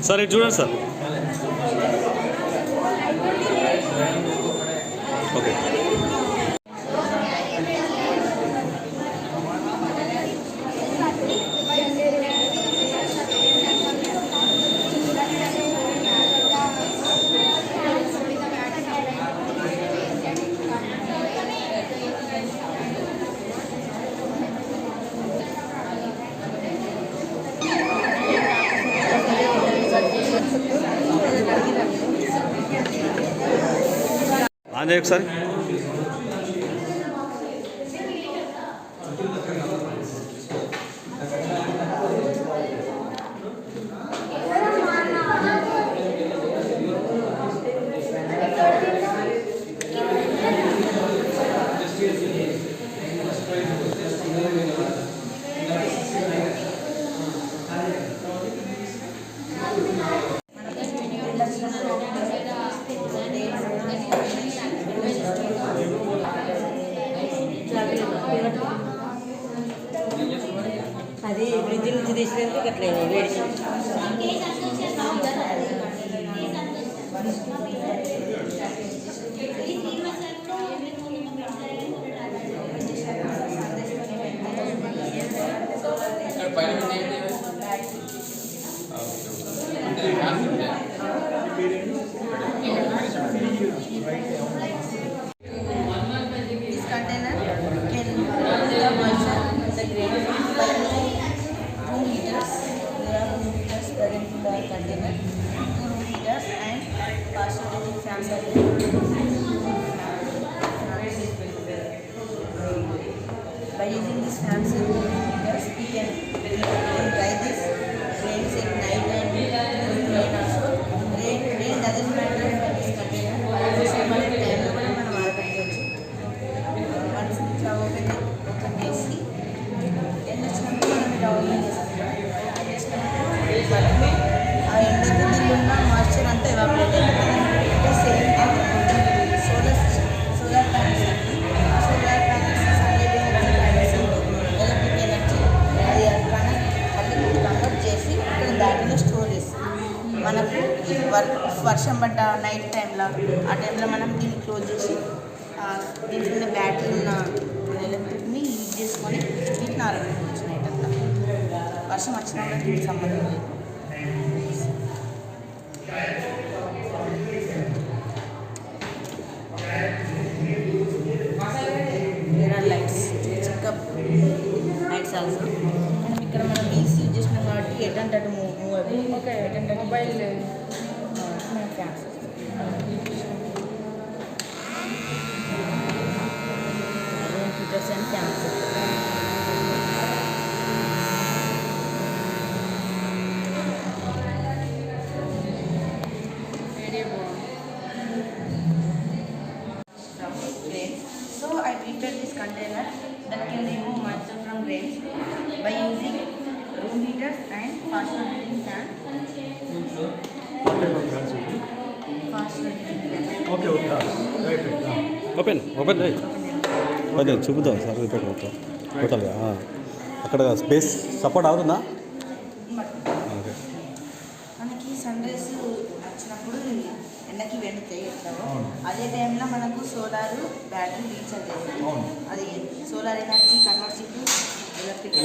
Sir ఇది చూడండి sir. Okay on చేయ ఒకసారి. అది ఫ్రిడ్జ్ నుంచి తీసినందుకు అట్లా వేడి container, 2 liters and pasteurizing fans are by using this fans in 2 liters, we can dry this rains at night and rain also. Rain doesn't matter for this container. So మనం టైంలో కూడా మనం ఆరబెట్టుకోవచ్చు. వన్స్ ఇట్లా open చేసి ఎండ వచ్చినప్పుడు మనం ఇలా ఓపెన్ చేసుకుంటాం. ఆ ఎండకు దీనిలో మాయిశ్చర్ అంతా ఎవాపరేట్ అయిపోతుంది. Same solar panels sunlight energy panels electric energy అది మళ్ళీ కన్వర్ట్ చేసి ఇక్కడ దాటిలో స్టోర్ చేస్తాం. మనకు వర్షం పడ్డ నైట్ టైంలో ఆ టైంలో మనం దీన్ని క్లోజ్ చేసి దీని కింద బ్యాటరీ ఉన్న ఎలక్ట్రిక్ని యూజ్ చేసుకొని వీటిని ఆరబెట్టుకోవచ్చు. నైట్ అంతా వర్షం వచ్చినా కూడా దీనికి సంబంధం లేదు. లైట్స్ చెకప్ లైట్స్ ఆల్సో ఇక్కడ మనం ఈసీ యూజ్ చేసినాం కాబట్టి ఎటంటే అటు మూవ్ అవి ఓకే ఎటంటే mobile fans features and fans So I prepared this container that can remove moisture from grains by using room heaters and fast rotating fan. Fast rotating fan. Okay okay open open అదే చూపుదాం sir repair అవుతాం టోటల్గా అక్కడ space support అవుతుందా? Okay మనకి sun rise వచ్చినప్పుడు ఎండకి వెండుతాయి ఎట్లాగో అదే టైంలో మనకు సోలార్ బ్యాటరీ రీఛార్జ్ అవుతుంది. అది solar energy converts to electric.